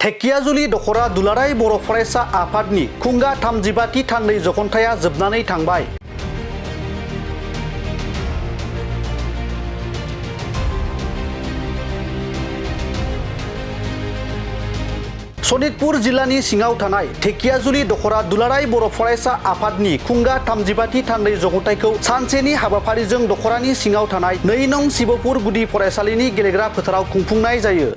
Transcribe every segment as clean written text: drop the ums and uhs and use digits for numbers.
धेकियाजुलि दखरा दुलाराय बर' फरायसा आफादनि खुंगा 35थि थान्दै जखन्थाया जोबनानै थांबाय। सनितपुर जिल्लानि सिङाव थानाय धेकियाजुलि दखरा दुलाराय बर' फरायसा आफादनि खुंगा 35थि थान्दै जखन्थायखौ सानसेनि हाबाफारिजों दखरानि सिङाव थानाय 2 नं शिबपुर गुदि फरायसालिनि गेलेग्रा फोथाराव खुंफुंनाय जायो।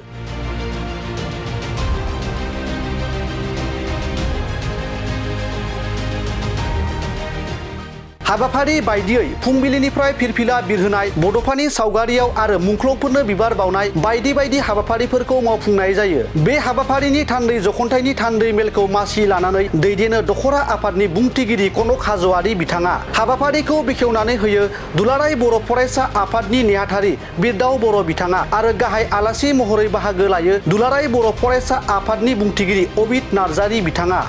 हाबाफारि बायदियै फुंबिलिनिफ्राय फिरफिला बिरहोनाय, बड'फानि सावगारियाव आरो मुंख्लंफोरनो बिबार बावनाय बायदि बायदि हाबाफारिफोरखौ मावफुंनाय जायो। बे हाबाफारिनि थान्दै जखन्थायनि थान्दै मेलखौ मासि लानानै दैदेनो दखरा आफादनि बुंथिगिरि कनक हाज'वारि बिथाङा। हाबाफारिखौ बेखेवनानै होयो दुलाराय बर' फरायसा आफादनि नेहाथारि बिरदाव बर' बिथाङा आरो गाहाय आलासि महरै बाहागो लायो दुलाराय बर' फरायसा आफादनि बुंथिगिरि अबित नार्जारि बिथाङा।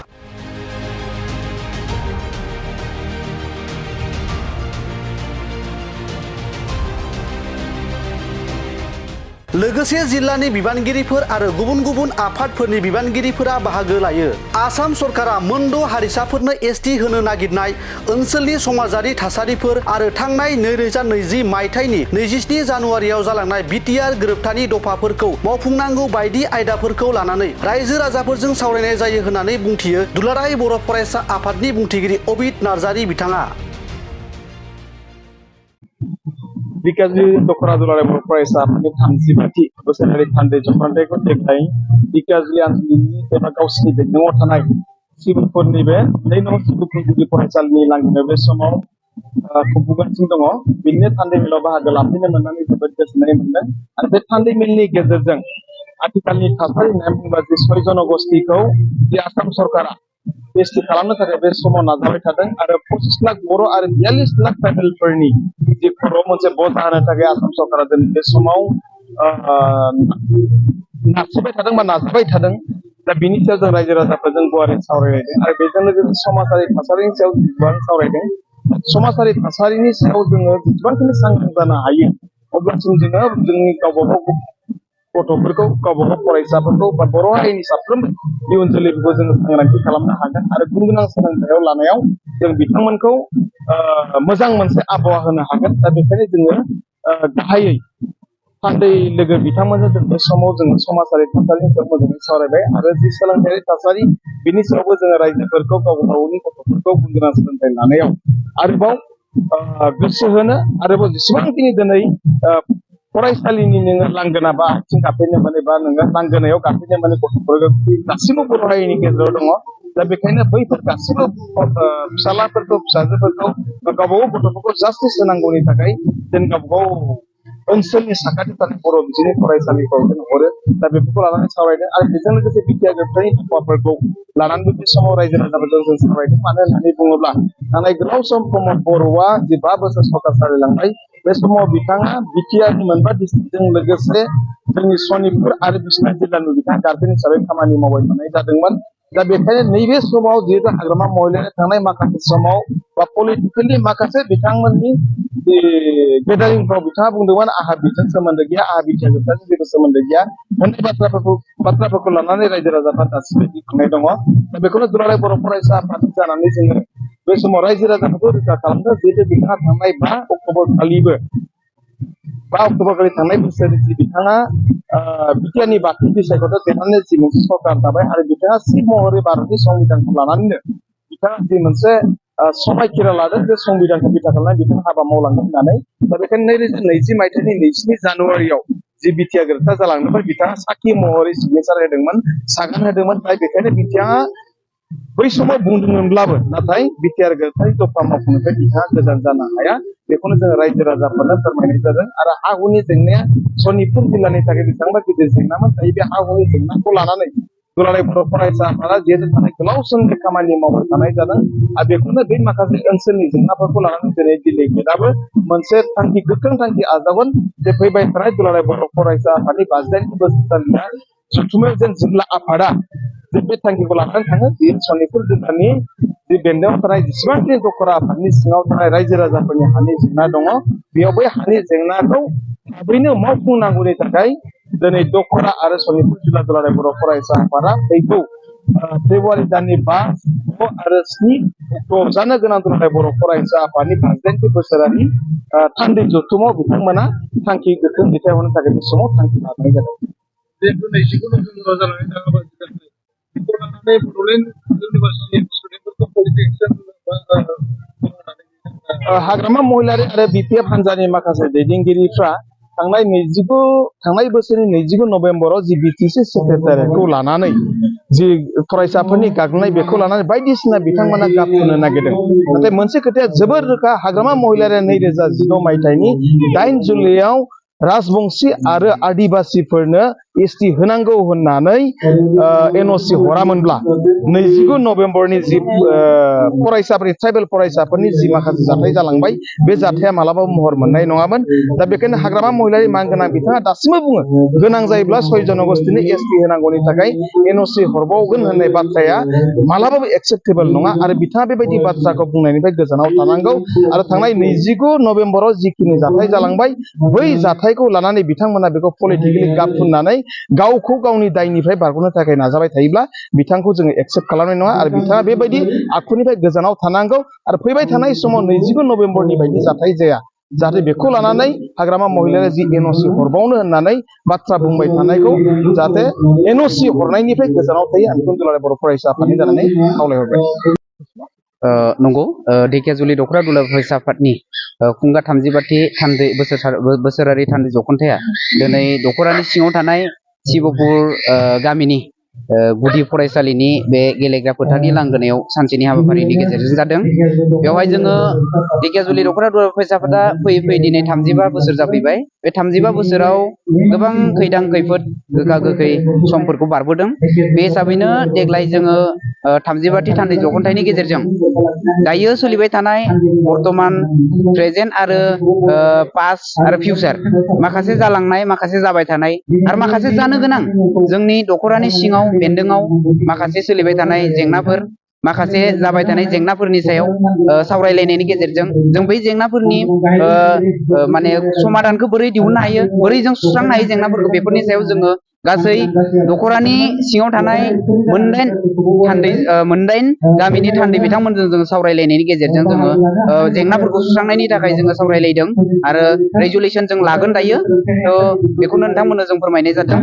लोगोसे जिल्लानि बिबानगिरिफोर आरो गुबुन गुबुन आफादफोरनि बिबानगिरिफोरा बाहागो लायो। आसाम सरकारा मोनद' हारिसाफोरनो एसटि होनो नागिरनाय ओनसोलनि समाजारि थासारिफोर आरो थांनाय 2020 मायथाइनि 27 जानुवारियाव जालांनाय बिटिआर गोरोबथानि दफाफोरखौ मावफुंनांगौ बायदि आयदाफोरखौ लानानै रायजो राजाफोरजों सावरायनाय जायो होननानै बुंथियो दुलाराय बर' फरायसा आफादनि बुंथिगिरि अबित नार्जारि बिथाङा। धेकियाजुलि दखरा दुलाराय बर' फरायसा आफादनि 35थि बोसोरारि थान्दै जखन्थायखौ देग्लाय धेकियाजुलि आनसलिकनि एबा गावसिनि बेंखनाव थानाय शिबपुरनि बे 2 नं शिबपुर गुदि फरायसालिनि लांगोनायाव बे समाव खुंफुंगासिनो दङ। बिदिनो थान्दै मेलाव बाहागो लाफैनो मोननानै जोबोद गोजोननाय मोनदों आरो बे थान्दै मेलनि गेजेरजों आथिखालनि थासारि होननानै बुङोब्ला जे 6 जनगोष्ठीखौ जे आसाम सरकारा एसटि खालामनो थाखाय बे समाव नाजाबाय थादों आरो 25 लाख बर' आरो 42 लाख ट्राइबेलफोरनि जे खर'आव मोनसे बजा होनो थाखाय आसाम सरकारा दिनै बे समाव नारसिबाय थादों बा नाजाबाय थादों। दा बिनि सायाव जों रायजो राजाफोरजों गुवारै सावरायलायदों आरो बेजों लोगोसे समाजारि थासारिनि सायाव गोबां सावरायदों। समाजारि थासारिनि सायाव जोङो जेसेबांखिनि सांग्रां जानो हायो अब्लासिम जोङो जोंनि गावबागाव गथ'फोरखौ, गावबागाव फरायसाफोरखौ बा बर' हारिनि साफ्रोमबो इयुन जोलैफोरखौ जोङो सांग्रांथि खालामनो हागोन आरो गुन गोनां सोलोंथायाव लानायाव जों बिथांमोनखौ मोजां मोनसे आबहावा होनो हागोन। दा बेखायनो जोङो गाहायै थान्दै लोगो बिथांमोनजों जों बे समाव जोङो समाजारि थासारिनि सायाव मोजाङै सावरायबाय आरो जि सोलोंथायारि थासारि बिनि सायावबो जोङो रायजोफोरखौ गावबा गावनि गथ'फोरखौ गुन गोनां सोलोंथाइ लानायाव आरोबाव गोसो होनो आरोबाव जेसेबांखिनि दिनै फरायसालिनि नोङो लांगोना बा आथिं गाफेरनो मोनो बा नोङो लांगोनायाव गाफेरनो मोनो गथ'फोर गासिबो बर' हारिनि गेजेराव दङ। दा बेखायनो बैफोर गासिबो फिसालाफोरखौ, फिसाजोफोरखौ गावबागाव गथ'फोरखौ जास्टिस होनांगौनि थाखाय जों गावबागाव ओनसोलनि साखाथि थानाय बर' बिजोंनि फरायसालिफ्राव जों हरो। दा बेफोरखौ लानानै सावरायदों आरो बेजों लोगोसे बिटिआर गोरोबथानि दफाफोरखौ लानानैबो बे समाव रायजो राजाफोरजों जों सावरायदों। मानो होननानै बुङोब्ला थांनाय गोलाव सम प्रमद बर'आ जे 5 बोसोर सरकार सालायलांबाय बे समाव बिथाङा बिटिआरनि मोनबा डिस्ट्रिक्टजों लोगोसे जोंनि सनितपुर आरो बिश्वनाथ जिल्लानि बिथाङा गारजेन हिसाबै खामानि मावबाय थानाय जादोंमोन। दा बेखायनो नैबे समाव जिहेतु हाग्रामा महलैनो थांनाय माखासे समाव बा पलिटिकेलि माखासे बिथांमोननि गेदारिंफ्राव बिथाङा बुंदोंमोन आंहा बिजों सोमोन्दो गैया, आंहा बिटिआर गोरोबथाजों जेबो सोमोन्दो गैया होननाय बाथ्राफोरखौ लानानै रायजो राजाफ्रा दासिमबो गिखांनाय दङ। दा बेखौनो दुलाराय बर' फरायसा आफाद जानानै जोङो बे समाव रायजो राजाफोरखौ रैखा खालामदों। जिहेतु बिथाङा थांनाय 5 अक्ट'बर खालि थांनाय बोसोर जि बिथाङा बिटिआरनि बाथौ बिसायख'थाय देरनानै जि मोनसे सरकार दाबाय आरो बिथाङा चिफ महरै भारतनि संबिधानखौ लानानैनो बिथाङा जि मोनसे समायखिरा लादों बे संबिधानखौ बिथा खालामनानै बिथाङा हाबा मावलांगोन होननानै। दा बेखायनो 2020 मायथाइनि 27 जानुवारियाव जि बिटिआर गोरोबथा जालांदोंमोन बिथाङा साखि महरै सिगनेसार होदोंमोन, सागान होदोंमोन। दा बेखायनो बिथाङा बै समाव बुंदोंमोनब्लाबो नाथाय बिटिआर गोरोबथानि दफा मावफुंनिफ्राय बिथाङा गोजान जानो हाया। बेखौनो जोङो रायजो राजाफोरनो फोरमायनाय जादों आरो हा हुनि जेंनाया सनितपुर जिल्लानि थाखाय बेसेबांबा गिदिर जेंनामोन। दायो बे हा हुनि जेंनाखौ लानानै दुलाराय बर' फरायसा आफादा जिहेतु थानाय गोलाव समनि खामानि मावबाय थानाय जादों आरो बेखौनो बै माखासे ओनसोलनि जेंनाफोरखौ लानानै दिनै दिलेगेटआबो मोनसे थांखि, गोख्रों थांखि आजावगोन जे फैबाय थानाय दुलाराय बर' फरायसा आफादनि 85 बोसोरसालिया जथुम्मायाव जों जिल्ला आफादा बे थांखिखौ लानानै थाङो। बे सनितपुर जिल्लानि जि बेन्दोंआव थानाय जेसेबांखिनि दखरा आफादनि सिङाव थानाय रायजो राजाफोरनि हानि जेंना दङ बेयाव बै हानि जेंनाखौ थाबैनो मावफुंनांगौनि थाखाय दिनै दखरा आरो सनितपुर जिल्ला दुलाराय बर' फरायसा आफादा फैगौ फेब्रुवारि दाननि 5 आरो 7 अक्ट'आव जानो गोनां दुलाराय बर' फरायसा आफादनि 80 बोसोरारि थान्दै जथुमाव बिथांमोना थांखि गोख्रों दैथायहरनो थाखाय बे समाव थांखि लानाय जादों। जिहेतु 29 नभेम्बराव जानानै थाङोबा बेखौ लानानै बड'लेण्ड इउनिभार्सिटि स्टुडेन्टफोरखौ पलिटिक्स हाग्रामा महिलारि आरो बिपिएफ हान्जानि माखासे दैदेनगिरिफ्रा थांनाय बोसोरनि 29 नभेम्बराव जि बिटिसि सेक्रेटारियेटखौ लानानै जि फरायसाफोरनि गाग्लोबनाय बेखौ लानानै बायदिसिना बिथांमोना गाबफुनो नागिरदों। नाथाय मोनसे खोथाया जोबोर रोखा, हाग्रामा महिलारिया 2019 मायथाइनि 8 जुलाइआव राजबंशी आरो आदिबासीफोरनो एसटि होनांगौ होननानै एनअसि हरामोनब्ला 29 नभेम्बरनि जि फरायसाफोरनि ट्राइबेल फरायसाफोरनि जि माखासे जाथाय जालांबाय बे जाथाया मालाबाबो महर मोननाय नङामोन। दा बेखायनो हाग्रामा महिलारि मानगोनां बिथाङा दासिमबो बुङो गोनां जायोब्ला 6 जनगोष्ठीनि एसटि होनांगौनि थाखाय एनअसि हरबावगोन होननाय बाथ्राया मालाबाबो एक्सेप्टेबल नङा आरो बिथाङा बेबायदि बाथ्राखौ बुंनायनिफ्राय गोजानाव थानांगौ आरो थांनाय 29 नभेम्बराव जिखिनि जाथाय जालांबाय बै जाथायखौ लानानै बिथांमोना बेखौ पलिटिकेलि गाब फुननानै गावखौ गावनि दायनिफ्राय बारग'नो थाखाय नाजाबाय थायोब्ला बिथांखौ जोङो एक्सेप्ट खालामनाय नङा आरो बिथाङा बेबायदि आखुनिफ्राय गोजानाव थानांगौ आरो फैबाय थानाय समाव 29 नभेम्बरनि बायदि जाथाय जाया, जाहाथे बेखौ लानानै हाग्रामा महिलारिया जि एनअसि हरबावनो होननानै बाथ्रा बुंबाय थानायखौ जाहाथे एनअसि हरनायनिफ्राय गोजानाव थायो आं बेखौ दुलाराय बर' फरायसा आफादनि जानानै खावलायहरबाय। नंगौ, ढेकियाजुलि दखरा दुलाराय फरायसा आफादनि खुंगा 35थि थान्दै बोसोरारि थान्दै जख'न्थाया दिनै दखरानि सिङाव थानाय शिबपुर गामिनि गुदि फरायसालिनि बे गेलेग्रा फोथारनि लांगोनायाव सानसेनि हाबाफारिनि गेजेरजों जादों। बेवहाय जोङो ढेकियाजुलि दखरा दुलाराय फरायसा आफादा फैयै फैयै दिनै 35 बोसोर जाफैबाय। बे 35 बोसोराव गोबां खैदां खैफोद गोखा गोखै समफोरखौ बारबोदों। बे हिसाबैनो देग्लाय जोङो 35थि थान्दै जख'न्थायनि गेजेरजों दायो सोलिबाय थानाय बर्तमान प्रेजेन्ट आरो पास्ट आरो फिउचार माखासे जालांनाय, माखासे जाबाय थानाय आरो माखासे जानो गोनां जोंनि दखरानि सिङाव बेन्दोङाव माखासे सोलिबाय थानाय जेंनाफोर, माखासे जाबाय थानाय जेंनाफोरनि सायाव सावरायलायनायनि गेजेरजों जों बै जेंनाफोरनि माने समाधानखौ बोरै दिहुननो हायो, बोरै जों सुस्रांनो हायो जेंनाफोरखौ, बेफोरनि सायाव जोङो गासै दखरानि सिङाव थानाय मोनदाइन गामिनि थान्दै बिथांमोनजों जोङो सावरायलायनायनि गेजेरजों जोङो जेंनाफोरखौ सुस्रांनायनि थाखाय जोङो सावरायलायदों आरो रेजुलेसन जों लागोन दायो। थ' बेखौनो नोंथांमोननो जों फोरमायनाय जादों।